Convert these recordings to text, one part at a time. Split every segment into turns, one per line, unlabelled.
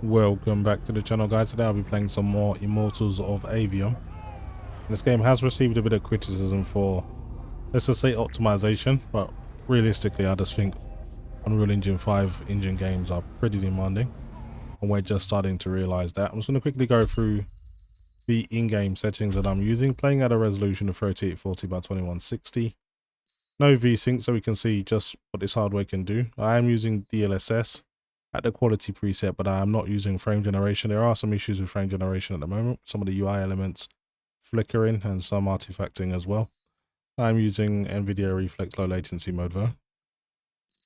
Welcome back to the channel, guys. Today I'll be playing some more Immortals of Aveum. This game has received a bit of criticism for, let's just say, optimization, but realistically I just think Unreal Engine 5 engine games are pretty demanding, and we're just starting to realize that. I'm just going to quickly go through the in-game settings that I'm using, playing at a resolution of 3840 by 2160. No VSync, so we can see just what this hardware can do. I am using DLSS at the quality preset, but I am not using frame generation. There are some issues with frame generation at the moment, some of the UI elements flickering and some artifacting as well. I'm using NVIDIA Reflex low latency mode though.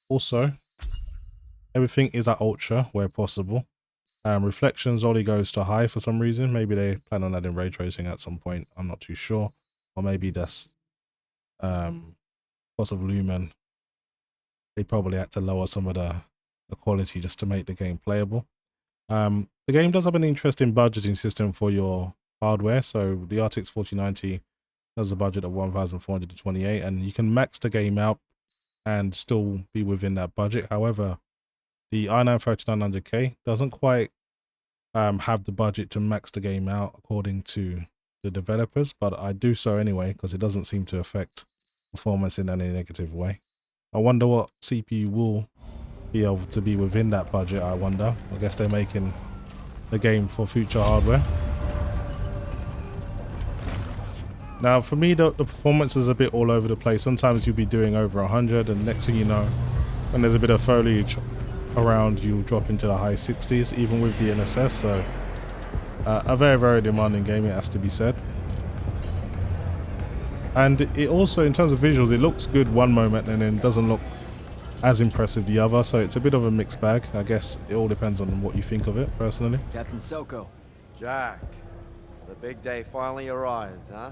Also, everything is at ultra where possible. Reflections only goes to high for some reason. Maybe they plan on adding ray tracing at some point, I'm not too sure. Or maybe that's because of Lumen, they probably had to lower some of the quality just to make the game playable. The game does have an interesting budgeting system for your hardware. So the RTX 4090 has a budget of 1,428, and you can max the game out and still be within that budget. However, the i9 3900K doesn't quite have the budget to max the game out according to the developers, but I do so anyway because it doesn't seem to affect performance in any negative way. I wonder what CPU will be able to be within that budget. I wonder. I guess they're making the game for future hardware. Now for me, the performance is a bit all over the place. Sometimes you'll be doing over 100, and next thing you know, when there's a bit of foliage around, you'll drop into the high 60s even with DLSS. So a very demanding game, it has to be said. And it also, in terms of visuals, it looks good one moment and then doesn't look as impressive the other, so it's a bit of a mixed bag. I guess it all depends on what you think of it personally.
Captain Soko.
Jack, the big day finally arrives, huh?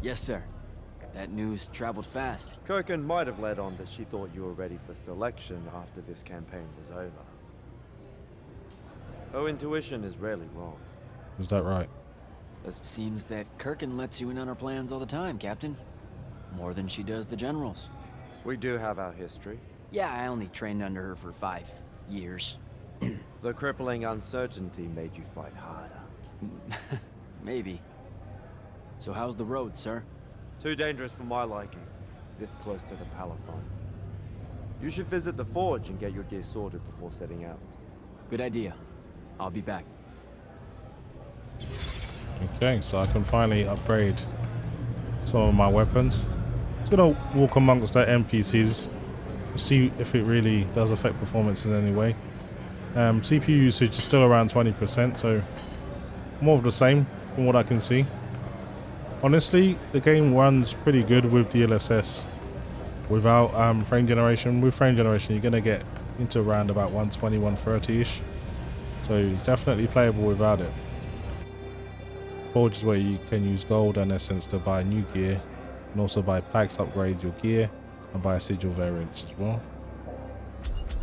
Yes, sir. That news traveled fast.
Kirkin might have led on that she thought you were ready for selection after this campaign was over. Her intuition is rarely wrong.
Is that right?
It seems that Kirkin lets you in on her plans all the time, Captain. More than she does the generals.
We do have our history.
Yeah, I only trained under her for 5 years.
The crippling uncertainty made you fight harder.
Maybe. So how's the road, sir?
Too dangerous for my liking, this close to the palathon. You should visit the forge and get your gear sorted before setting out.
Good idea. I'll be back.
Okay, so I can finally upgrade some of my weapons. Just gonna walk amongst the NPCs, see if it really does affect performance in any way. CPU usage is still around 20%, so more of the same from what I can see. Honestly, the game runs pretty good with DLSS without frame generation. With frame generation, you're gonna get into around about 120, 130-ish. So it's definitely playable without it. Forge is where you can use gold and essence to buy new gear, and also buy packs to upgrade your gear, and buy sigil variants as well.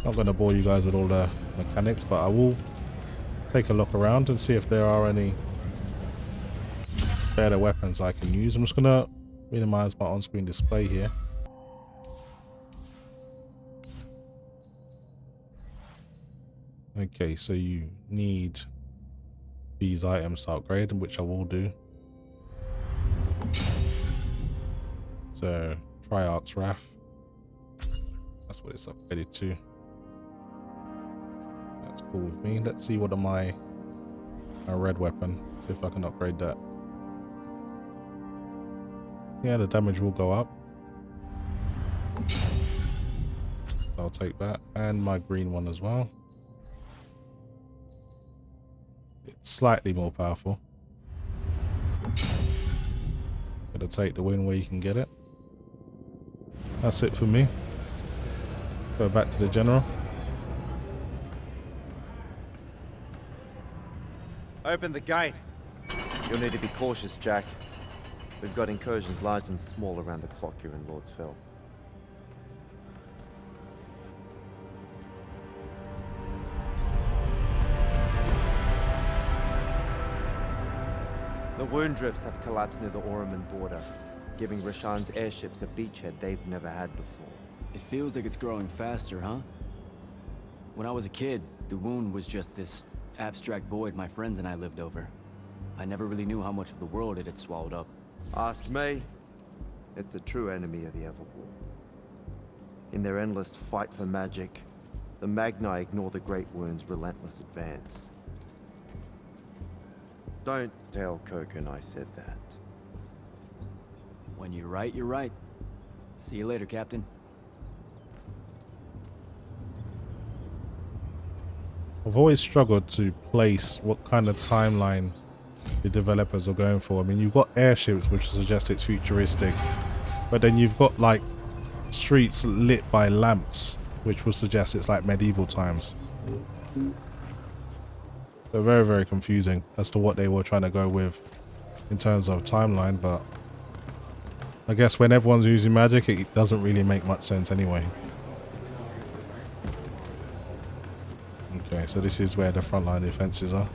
Not going to bore you guys with all the mechanics, but I will take a look around and see if there are any better weapons I can use. I'm just going to minimize my on-screen display here. Okay, so you need these items to upgrade, which I will do. So Triarch's Wrath, that's what it's upgraded to. That's cool with me. Let's see what my red weapon, see if I can upgrade that. Yeah, the damage will go up. I'll take that, and my green one as well. It's slightly more powerful. Gotta take the win where you can get it. That's it for me. Go back to the general.
Open the gate. You'll need to be cautious, Jack. We've got incursions large and small around the clock here in Lordsville. The wound drifts have collapsed near the Oraman border, giving Rashan's airships a beachhead they've never had before.
It feels like it's growing faster, huh? When I was a kid, the wound was just this abstract void my friends and I lived over. I never really knew how much of the world it had swallowed up.
Ask me. It's a true enemy of the Everwar. In their endless fight for magic, the Magni ignore the Great Wound's relentless advance. Don't tell Kirkin I said that.
When you're right, you're right. See you later, Captain.
I've always struggled to place what kind of timeline the developers are going for. I mean, you've got airships, which suggest it's futuristic, but then you've got like streets lit by lamps, which would suggest it's like medieval times. So very, very confusing as to what they were trying to go with in terms of timeline, but I guess when everyone's using magic, it doesn't really make much sense anyway. Okay, so this is where the frontline defenses are.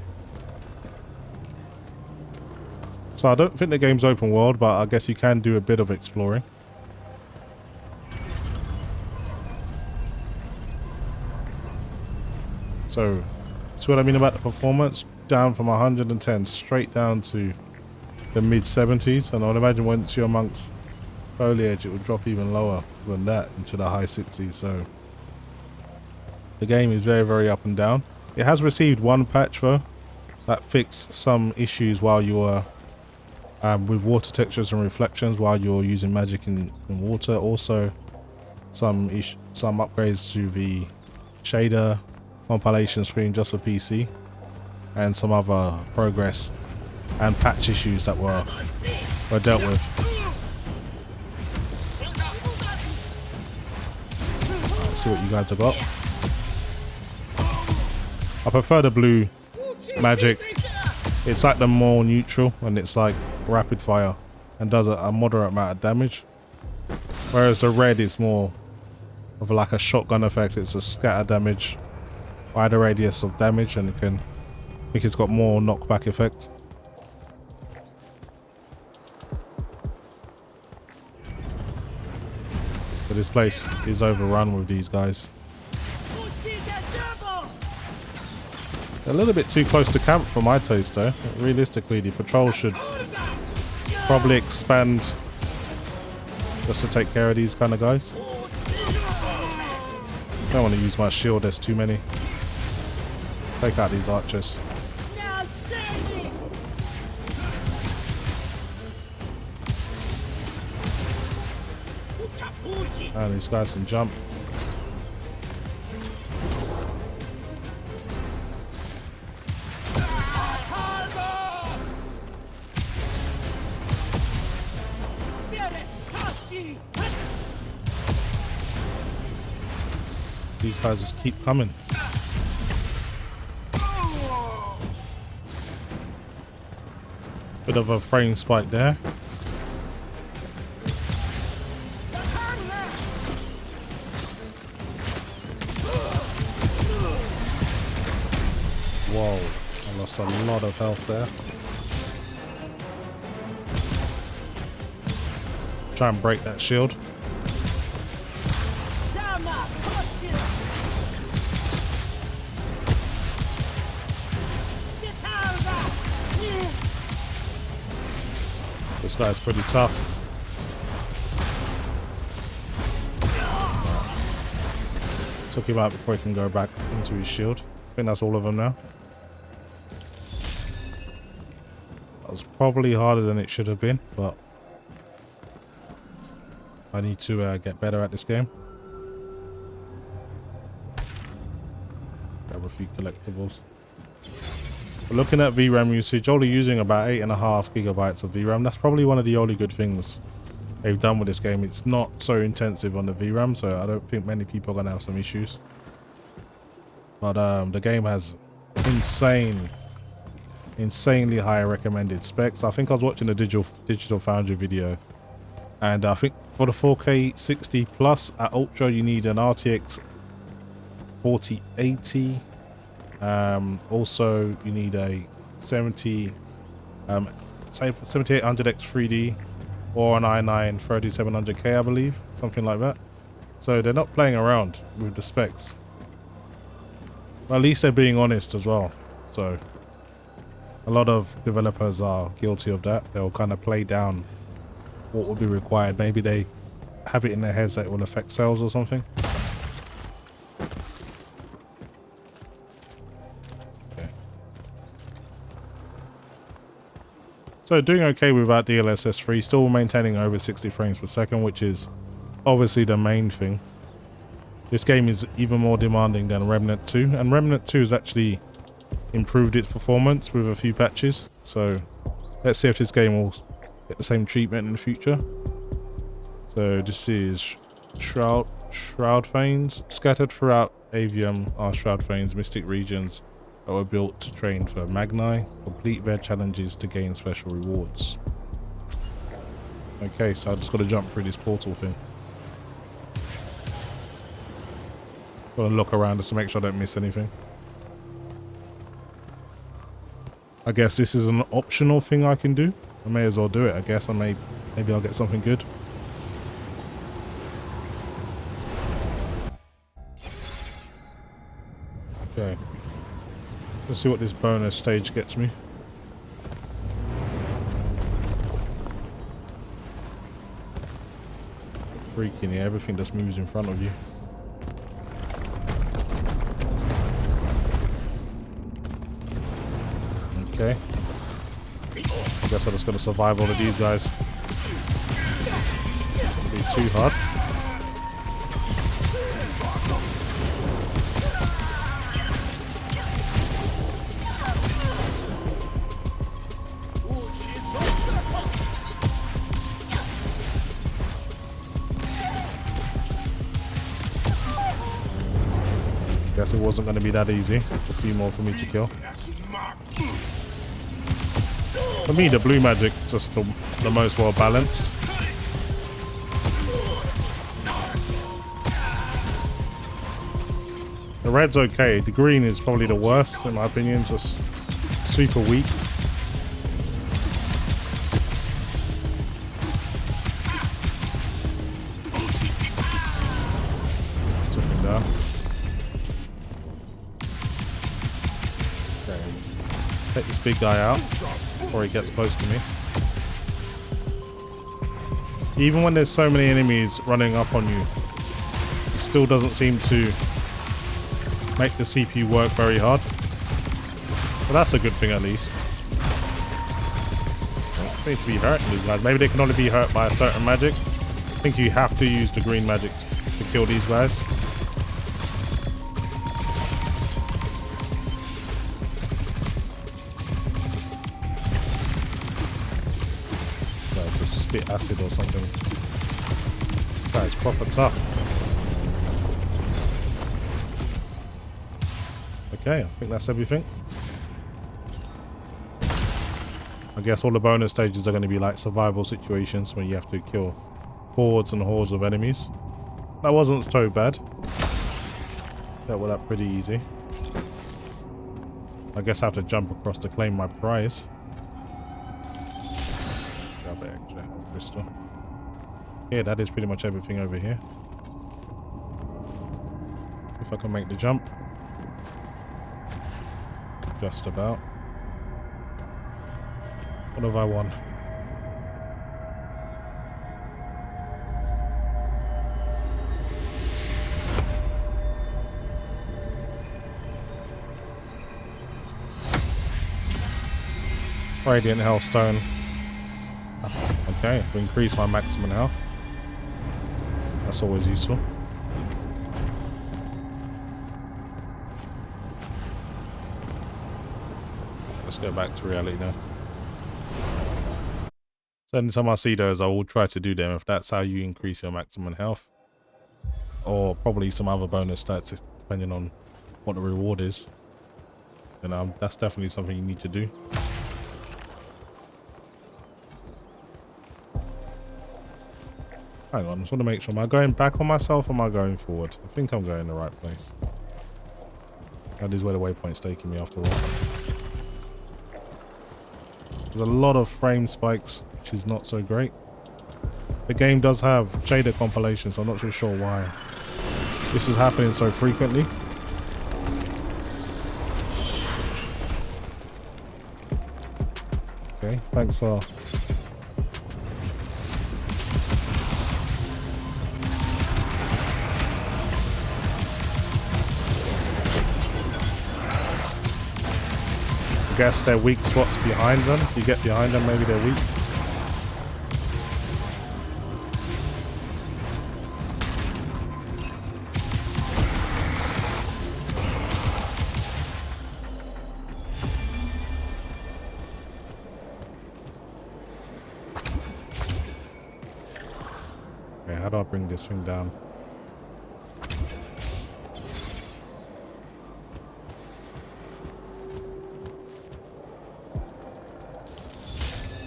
So I don't think the game's open world, but I guess you can do a bit of exploring. So, see what I mean about the performance? Down from 110 straight down to the mid 70s, and I would imagine once you're amongst foliage it would drop even lower than that into the high 60s. So the game is very, very up and down. It has received one patch though that fixed some issues while you were with water textures and reflections while you're using magic in water. Also some upgrades to the shader compilation screen just for PC, and some other progress and patch issues that were dealt with. Let's see what you guys have got. I prefer the blue magic. It's like the more neutral, and it's like rapid fire and does a moderate amount of damage, whereas the red is more of like a shotgun effect. It's a scatter damage, wider radius of damage, and I think it's got more knockback effect. But this place is overrun with these guys. A little bit too close to camp for my taste though. Realistically, the patrol should probably expand just to take care of these kind of guys. Don't want to use my shield, there's too many. Take out these archers. And these guys can jump. These guys just keep coming. Bit of a frame spike there. Whoa, I lost a lot of health there. Try and break that shield. This guy's pretty tough. Took him out before he can go back into his shield. I think that's all of them now. That was probably harder than it should have been, but I need to get better at this game. Grab a few collectibles. But looking at VRAM usage, only using about 8.5 gigabytes of VRAM. That's probably one of the only good things they've done with this game. It's not so intensive on the VRAM, so I don't think many people are going to have some issues. But the game has insanely high recommended specs. I think I was watching a Digital Foundry video, and I think for the 4K 60 plus at Ultra you need an RTX 4080. Also you need a 7800X 3D or an i9 3700K, I believe, something like that. So they're not playing around with the specs. Well, at least they're being honest as well. So a lot of developers are guilty of that. They'll kind of play down what will be required. Maybe they have it in their heads that it will affect sales or something. Okay. So doing okay without DLSS 3, still maintaining over 60 frames per second, which is obviously the main thing. This game is even more demanding than Remnant 2, and Remnant 2 has actually improved its performance with a few patches. So let's see if this game will get the same treatment in the future. So this is Shroud Fanes. Scattered throughout Aveum are Shroud Fanes, mystic regions that were built to train for Magni. Complete their challenges to gain special rewards. Okay, so I just got to jump through this portal thing. Got to look around just to make sure I don't miss anything. I guess this is an optional thing I can do. I may as well do it. I guess maybe I'll get something good. Okay. Let's see what this bonus stage gets me. Freaking yeah, everything just moves in front of you. Okay. I guess I just gotta survive all of these guys. Won't be too hard. Guess it wasn't going to be that easy. Just a few more for me to kill. For me, the blue magic is just the most well balanced. The red's okay. The green is probably the worst in my opinion. Just super weak. Took him down. Okay. Take this big guy out before he gets close to me. Even when there's so many enemies running up on you, it still doesn't seem to make the CPU work very hard. But that's a good thing at least. Don't need to be hurting these guys. Maybe they can only be hurt by a certain magic. I think you have to use the green magic to kill these guys. To spit acid or something. That is proper tough. Okay, I think that's everything. I guess all the bonus stages are going to be like survival situations when you have to kill hordes and hordes of enemies. That wasn't so bad. Dealt with that pretty easy. I guess I have to jump across to claim my prize. Crystal. Yeah, that is pretty much everything over here. If I can make the jump. Just about. What have I won? Radiant Hellstone. Okay, to increase my maximum health. That's always useful. Let's go back to reality now. So anytime I see those, I will try to do them if that's how you increase your maximum health. Or probably some other bonus stats depending on what the reward is. And that's definitely something you need to do. Hang on, I just want to make sure. Am I going back on myself or am I going forward? I think I'm going in the right place. That is where the waypoint's taking me after all. There's a lot of frame spikes, which is not so great. The game does have shader compilation, so I'm not too sure why this is happening so frequently. Okay, thanks for... I guess their weak spots behind them. If you get behind them, maybe they're weak. Okay, how do I bring this thing down?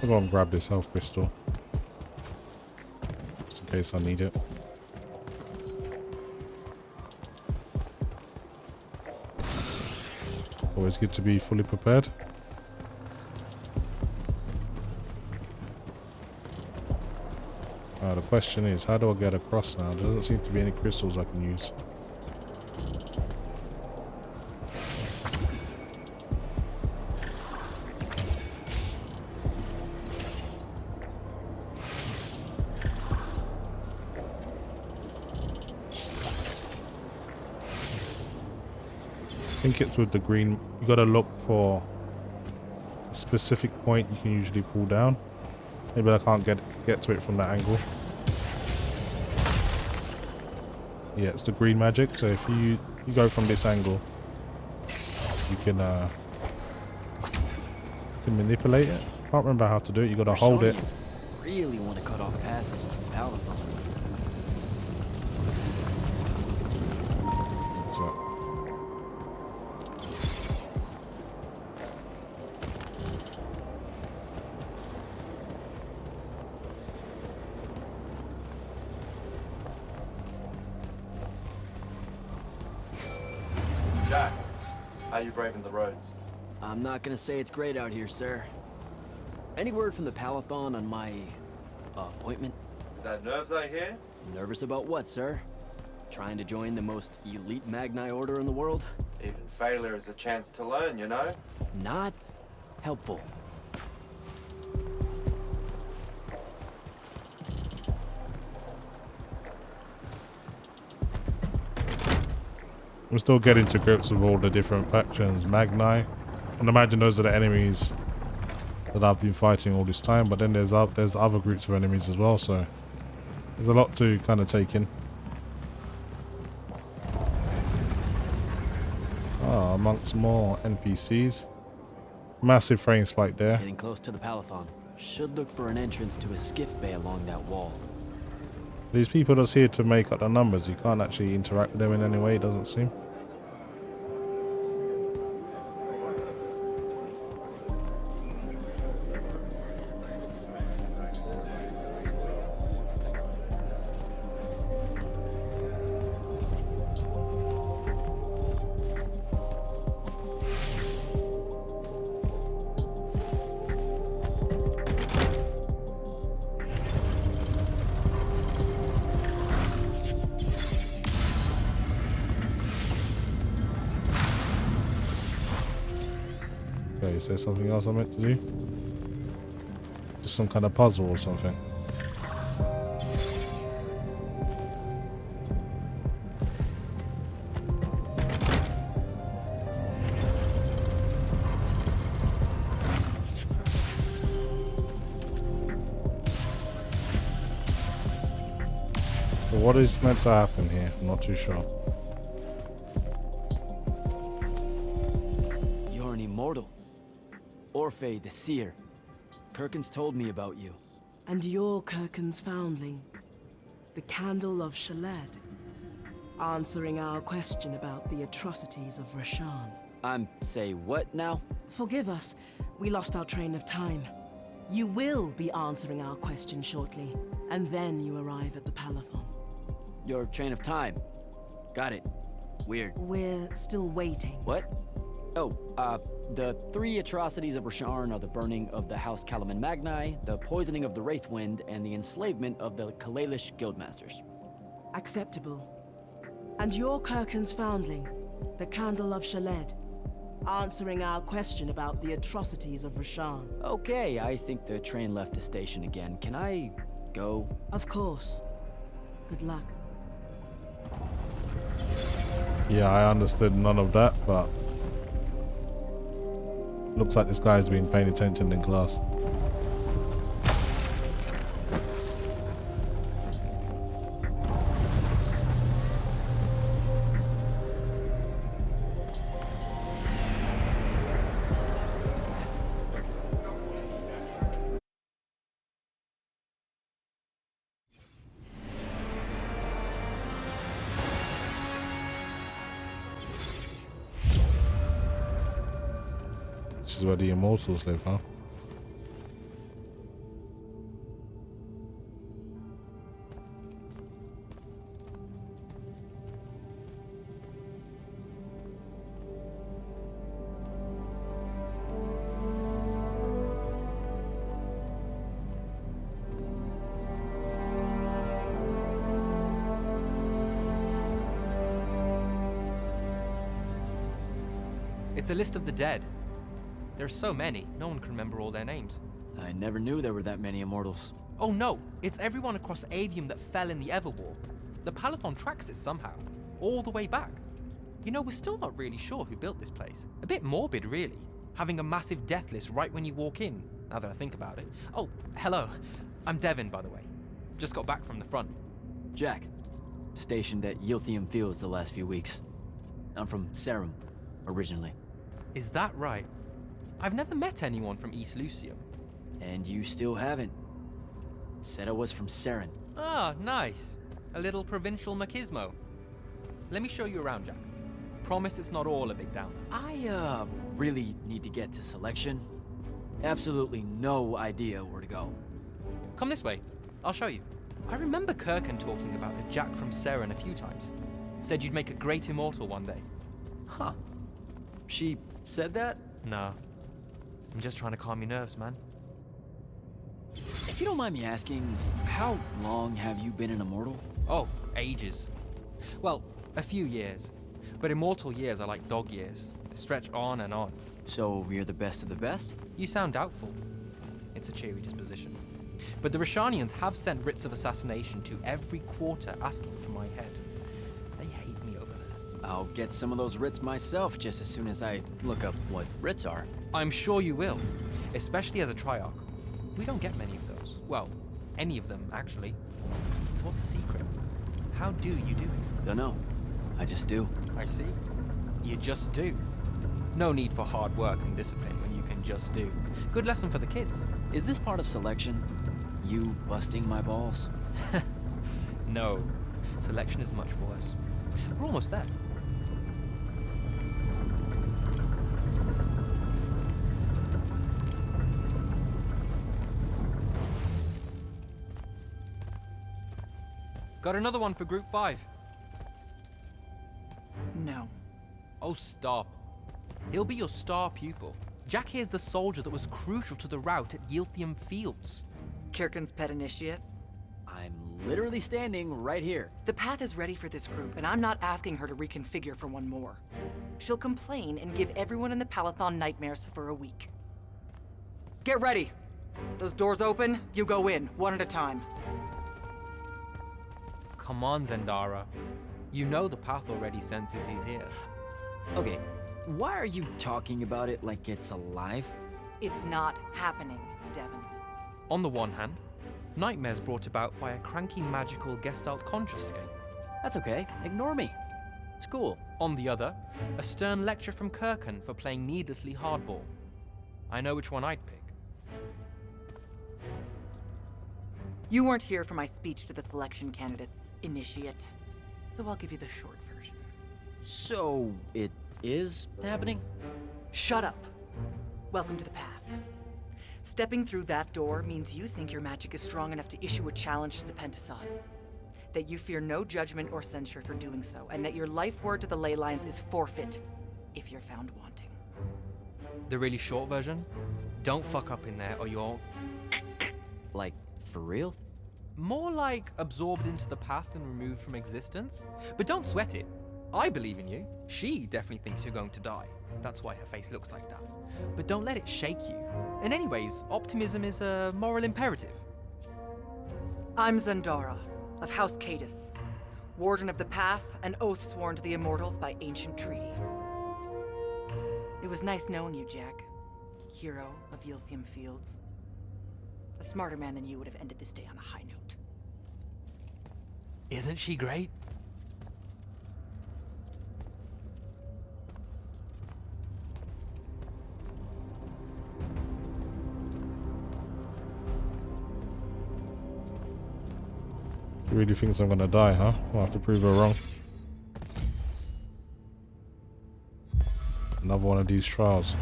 I'll go and grab this health crystal. Just in case I need it. Always good to be fully prepared. The question is, how do I get across now? There doesn't seem to be any crystals I can use. I think it's with the green. You gotta look for a specific point you can usually pull down. Maybe I can't get to it from that angle. Yeah, it's the green magic. So if you go from this angle, you can manipulate it. Can't remember how to do it. You gotta hold it.
Really want to cut off passage to the palathon.
What's that?
Jack, how you braving the roads?
I'm not gonna say it's great out here, sir. Any word from the palathon on my appointment?
Is that nerves I hear?
Nervous about what, sir? Trying to join the most elite Magni order in the world?
Even failure is a chance to learn, you know?
Not helpful.
I'm still getting to grips with all the different factions. Magni, and imagine those are the enemies that I've been fighting all this time, but then there's other groups of enemies as well, so there's a lot to kind of take in. Ah, amongst more NPCs. Massive frame spike there.
Getting close to the palathon. Should look for an entrance to a skiff bay along that wall.
These people that's here to make up the numbers, you can't actually interact with them in any way, it doesn't seem. Okay, is there something else I'm meant to do? Just some kind of puzzle or something. So what is meant to happen here? I'm not too sure.
You're an immortal. Orphe the Seer. Kirkin's told me about you.
And you're Kirkin's foundling, the Candle of Shaled, answering our question about the atrocities of Rashan.
Say what now?
Forgive us, we lost our train of time. You will be answering our question shortly, and then you arrive at the palathon.
Your train of time. Got it. Weird.
We're still waiting.
What? Oh, the three atrocities of Rasharn are the burning of the House Kalaman Magni, the poisoning of the Wraithwind, and the enslavement of the Kalalish Guildmasters.
Acceptable. And you're Kirkin's foundling, the Candle of Shaled, Answering our question about the atrocities of Rasharn.
Okay, I think the train left the station again. Can I go?
Of course. Good luck.
Yeah, I understood none of that, but looks like this guy's been paying attention in class. This is where the Immortals live, huh?
It's a list of the dead. There's so many, no one can remember all their names.
I never knew there were that many Immortals.
Oh no, it's everyone across Aveum that fell in the Everwar. The palathon tracks it somehow, all the way back. You know, we're still not really sure who built this place. A bit morbid, really, having a massive death list right when you walk in, now that I think about it. Oh, hello. I'm Devin, by the way. Just got back from the front.
Jack, stationed at Yilthium Fields the last few weeks. I'm from Sarum, originally.
Is that right? I've never met anyone from East Lucium.
And you still haven't. Said I was from Saren.
Ah, nice. A little provincial machismo. Let me show you around, Jack. Promise it's not all a big downer.
I, really need to get to selection. Absolutely no idea where to go.
Come this way. I'll show you. I remember Kirkin talking about a Jack from Saren a few times. Said you'd make a great immortal one day.
Huh. She said that?
Nah. I'm just trying to calm your nerves, man.
If you don't mind me asking, how long have you been an Immortal?
Oh, ages. Well, a few years. But immortal years are like dog years. They stretch on and on.
So you're the best of the best?
You sound doubtful. It's a cheery disposition. But the Rashanians have sent writs of assassination to every quarter asking for my head. They hate me over that.
I'll get some of those writs myself just as soon as I look up what writs are.
I'm sure you will, especially as a Triarch. We don't get many of those. Well, any of them, actually. So what's the secret? How do you do it?
Don't know. I just do.
I see. You just do. No need for hard work and discipline when you can just do. Good lesson for the kids.
Is this part of selection? You busting my balls?
No. Selection is much worse. We're almost there. Got another one for Group 5.
No.
Oh, stop. He'll be your star pupil. Jack here's the soldier that was crucial to the rout at Yilthium Fields.
Kirkin's pet initiate?
I'm literally standing right here.
The path is ready for this group, and I'm not asking her to reconfigure for one more. She'll complain and give everyone in the palathon nightmares for a week. Get ready! Those doors open, you go in, one at a time.
Come on, Zendara. You know the path already senses he's here.
Okay, why are you talking about it like it's alive?
It's not happening, Devin.
On the one hand, nightmares brought about by a cranky magical Gestalt conscious state.
That's okay, ignore me. It's cool.
On the other, a stern lecture from Kirkin for playing needlessly hardball. I know which one I'd pick.
You weren't here for my speech to the selection candidates, initiate. So I'll give you the short version.
So, it is happening?
Shut up. Welcome to the path. Stepping through that door means you think your magic is strong enough to issue a challenge to the Pentason. That you fear no judgment or censure for doing so, and that your life word to the ley lines is forfeit if you're found wanting.
The really short version? Don't fuck up in there or you'll...
Like, for real?
More like absorbed into the path and removed from existence. But don't sweat it. I believe in you. She definitely thinks you're going to die. That's why her face looks like that. But don't let it shake you. And anyways, optimism is a moral imperative.
I'm Zendara, of House Cadus, Warden of the Path, and oath sworn to the Immortals by ancient treaty. It was nice knowing you, Jack. Hero of Yilthium Fields. A smarter man than you would have ended this day on a high note.
Isn't she great?
Really thinks I'm gonna die, huh? I'll have to prove her wrong. Another one of these trials.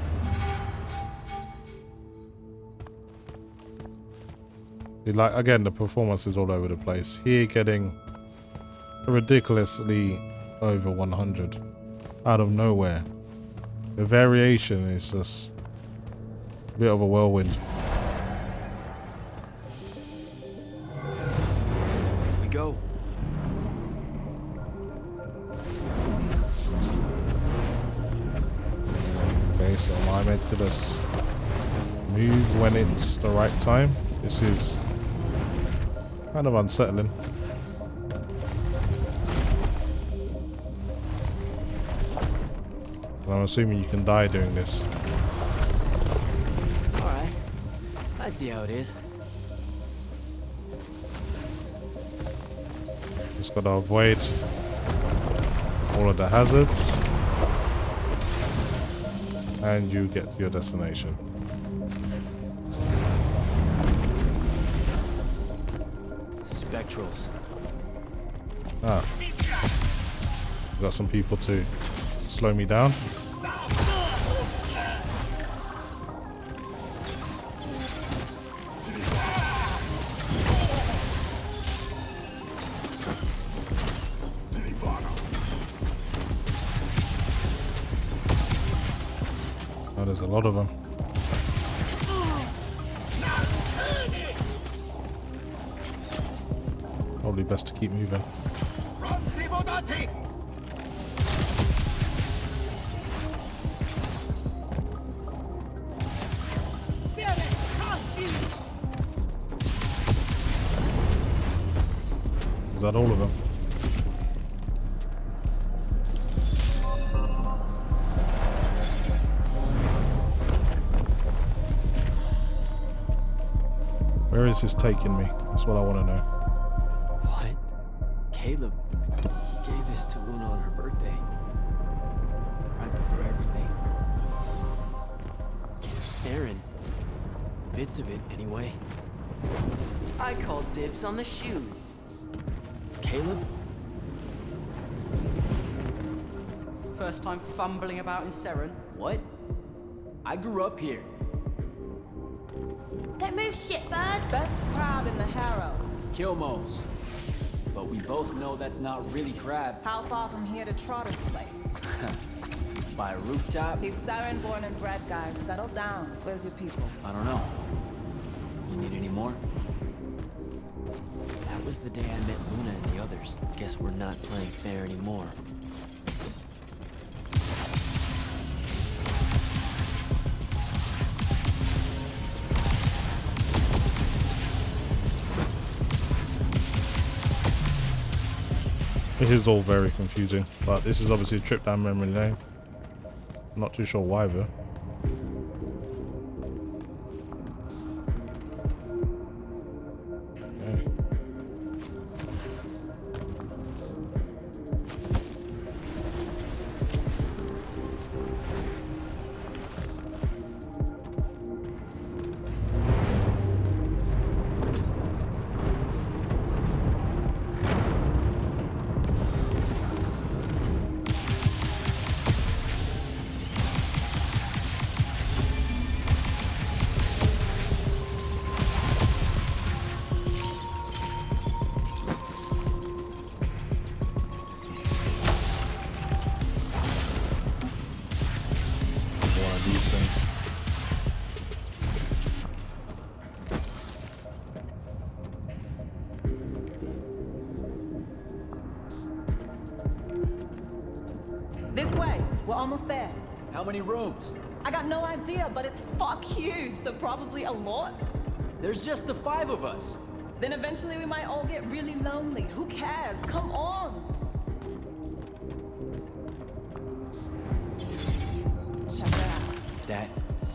Like, again, the performance is all over the place. Here getting ridiculously over 100 out of nowhere. The variation is just a bit of a whirlwind.
We go.
Okay, so am I meant to just move when it's the right time? This is kind of unsettling. I'm assuming you can die doing this.
Alright. I see how it is.
Just gotta avoid all of the hazards. And you get to your destination.
Spectrals.
Ah. Got some people to slow me down. Oh, there's a lot of them. Probably best to keep moving. Is that all of them? Where is this taking me? That's what I want to know.
What? Caleb gave this to Luna on her birthday. Right before everything. Saren. Bits of it, anyway.
I called dibs on the shoes.
Caleb?
First time fumbling about in Seren.
What? I grew up here.
Don't move, shitbird.
Best crab in the Harrows.
Kilmos. But we both know that's not really crab.
How far from here to Trotter's place?
By a rooftop?
He's Saren born and bred, guys. Settle down. Where's your people?
I don't know. You need any more? That was the day I met Luna and the others. Guess we're not playing fair anymore.
This is all very confusing, but this is obviously a trip down memory lane. Not too sure why though. Okay.
We're almost there.
How many rooms?
I got no idea, but it's fuck huge, so probably a lot.
There's just the 5 of us.
Then eventually we might all get really lonely. Who cares? Come on. Check it out.
That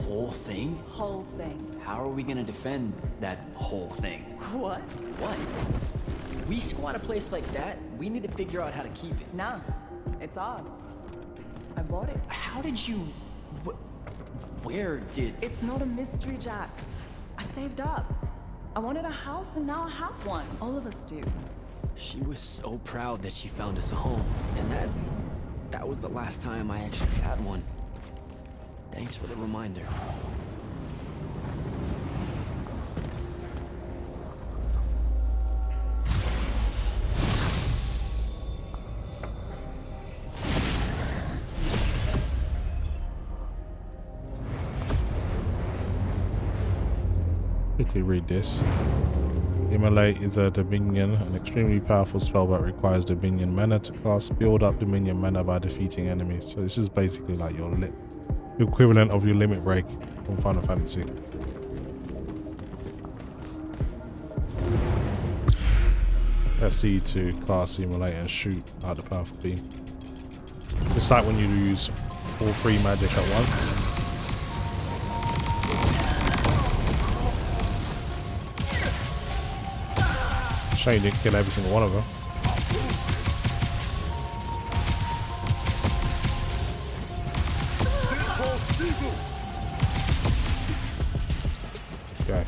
whole thing?
Whole thing.
How are we gonna defend that whole thing?
What?
What? We squat a place like that, we need to figure out how to keep it.
Nah, it's ours. I bought it.
How did you... Where did...
It's not a mystery, Jack. I saved up. I wanted a house and now I have one. All of us do.
She was so proud that she found us a home. And that was the last time I actually had one. Thanks for the reminder.
Quickly read this. Immolate is a Dominion, an extremely powerful spell that requires Dominion mana to cast. Build up Dominion mana by defeating enemies. So this is basically like your equivalent of your limit break from Final Fantasy. SE to cast Immolate and shoot out the powerful beam. It's like when you use all 3 magic at once. Shane didn't kill every single one of them. Okay.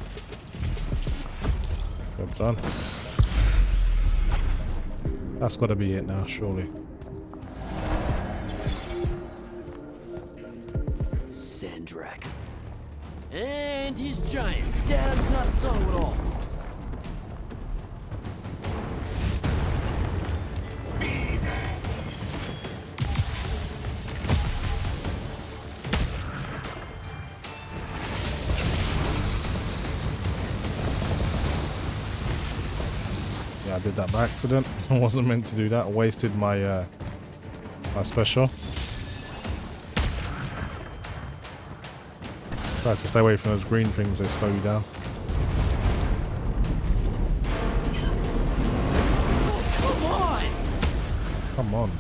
Job done. That's got to be it now, surely.
Sandrak. And he's giant. Dad's not subtle at all.
I did that by accident. I wasn't meant to do that. I wasted my my special. Try to stay away from those green things, they slow you down.
Come on!
Come on.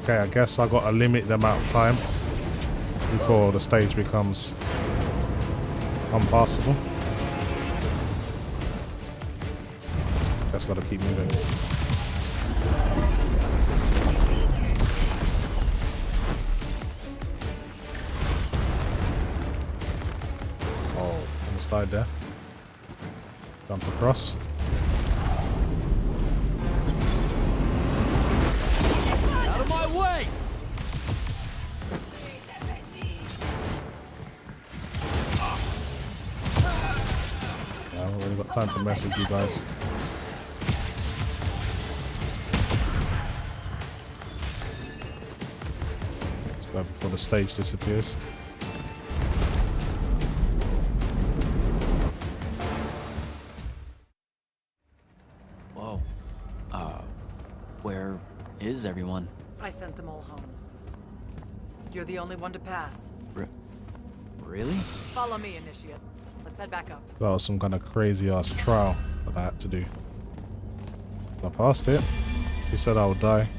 Okay, I guess I got a limited amount of time before the stage becomes unpassable. Just gotta keep moving. Oh, almost died there. Jump across.
Out of my way!
Yeah, I've already got time to mess with you guys. Before the stage disappears.
Whoa. Where is everyone?
I sent them all home. You're the only one to pass.
Really?
Follow me, Initiate. Let's head back up.
That was some kind of crazy ass trial that I had to do. I passed it. He said I would die.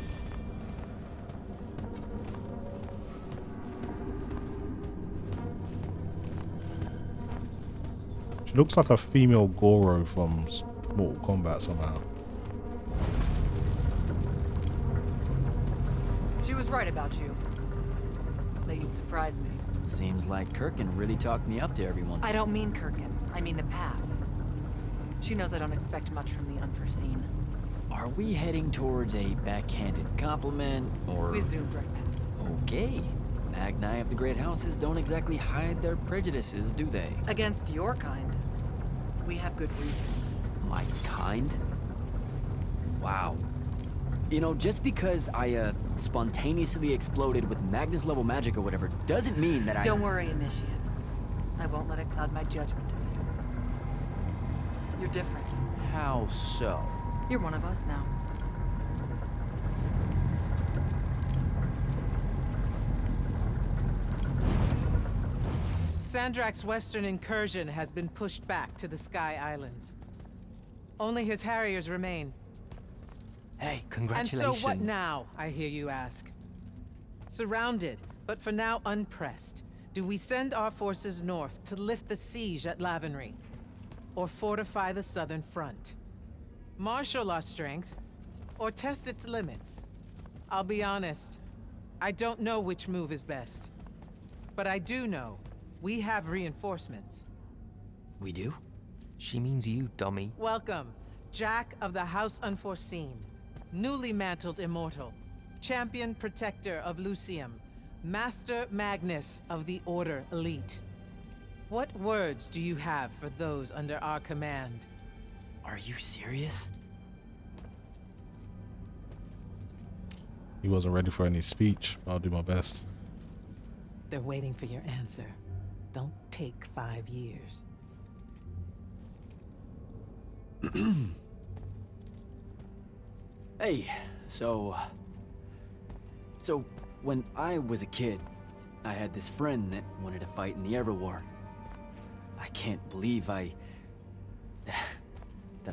She looks like a female Goro from Mortal Kombat somehow.
She was right about you. That you'd surprise me.
Seems like Kirkin really talked me up to everyone.
I don't mean Kirkin. I mean the path. She knows I don't expect much from the unforeseen.
Are we heading towards a backhanded compliment, or...
We zoomed right past it.
Okay. Magni of the Great Houses don't exactly hide their prejudices, do they?
Against your kind, we have good reasons.
My kind? Wow. You know, just because I, spontaneously exploded with Magnus level magic or whatever, doesn't mean that I...
Don't worry, Initiate. I won't let it cloud my judgment of you. You're different.
How so?
You're one of us now.
Sandrak's western incursion has been pushed back to the Sky Islands. Only his Harriers remain.
Hey,
And
congratulations.
so what now, I hear you ask? Surrounded, but for now unpressed, do we send our forces north to lift the siege at Lavenry? Or fortify the southern front? Marshal our strength, or test its limits? I'll be honest, I don't know which move is best. But I do know we have reinforcements.
We do?
She means you, dummy.
Welcome, Jack of the House Unforeseen, newly mantled Immortal, champion protector of Lucium, Master Magnus of the Order Elite. What words do you have for those under our command?
Are you serious?
He wasn't ready for any speech. I'll do my best.
They're waiting for your answer. Don't take 5 years.
Hey, so when I was a kid, I had this friend that wanted to fight in the Everwar. I can't believe that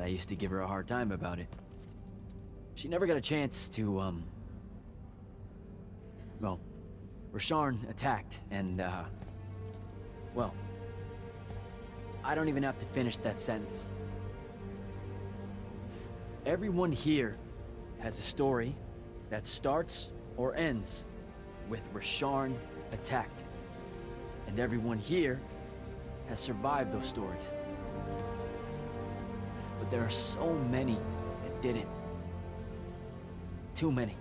I used to give her a hard time about it. She never got a chance to, well, Rasharn attacked, and, well, I don't even have to finish that sentence. Everyone here has a story that starts or ends with Rasharn attacked. And everyone here has survived those stories. But there are so many that didn't. Too many.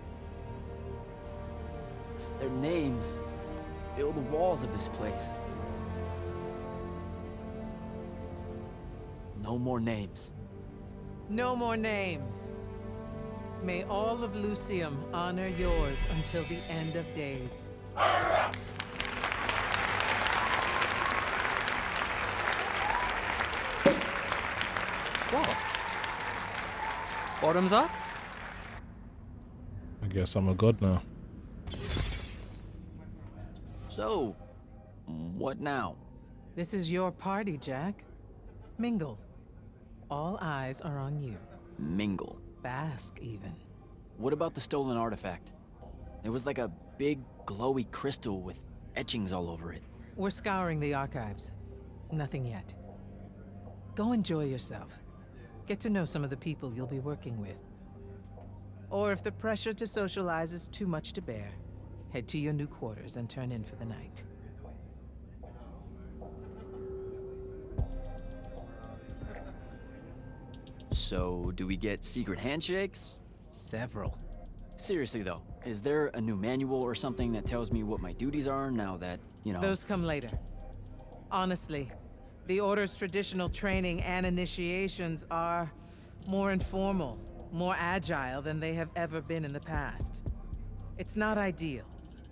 Their names fill the walls of this place. No more names.
No more names. May all of Lucium honor yours until the end of days.
What? Bottoms up?
I guess I'm a god now.
So, what now?
This is your party, Jack. Mingle. All eyes are on you.
Mingle.
Bask, even.
What about the stolen artifact? It was like a big, glowy crystal with etchings all over it.
We're scouring the archives. Nothing yet. Go enjoy yourself. Get to know some of the people you'll be working with. Or if the pressure to socialize is too much to bear, head to your new quarters and turn in for the night.
So, do we get secret handshakes?
Several.
Seriously though, is there a new manual or something that tells me what my duties are now that, you know...
Those come later. Honestly, the Order's traditional training and initiations are more informal, more agile than they have ever been in the past. It's not ideal,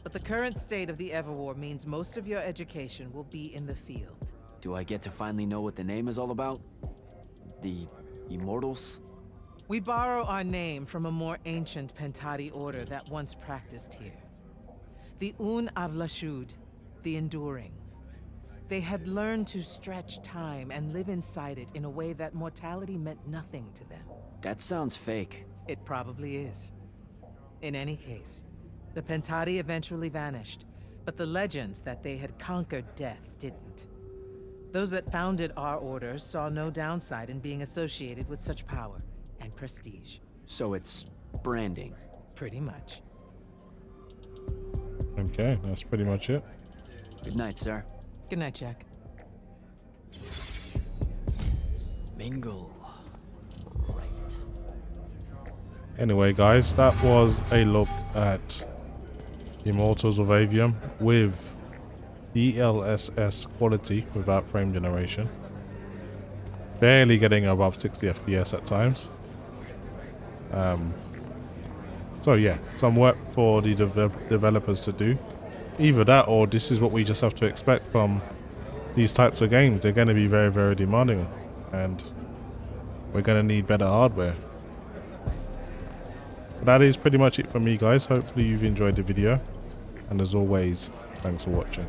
but the current state of the Everwar means most of your education will be in the field.
Do I get to finally know what the name is all about? The Immortals?
We borrow our name from a more ancient Pentati order that once practiced here. The Un Avlashud, the Enduring. They had learned to stretch time and live inside it in a way that mortality meant nothing to them.
That sounds fake.
It probably is. In any case, the Pentati eventually vanished, but the legends that they had conquered death didn't. Those that founded our order saw no downside in being associated with such power and prestige.
So it's branding.
Pretty much.
Okay, that's pretty much it.
Good night, sir.
Good night, Jack.
Mingle. Right.
Anyway, guys, that was a look at Immortals of Aveum with DLSS quality without frame generation. Barely getting above 60 FPS at times. So yeah, some work for the developers to do. Either that or this is what we just have to expect from these types of games. They're going to be very, very demanding, and we're going to need better hardware. But that is pretty much it for me, guys. Hopefully you've enjoyed the video, and as always, thanks for watching.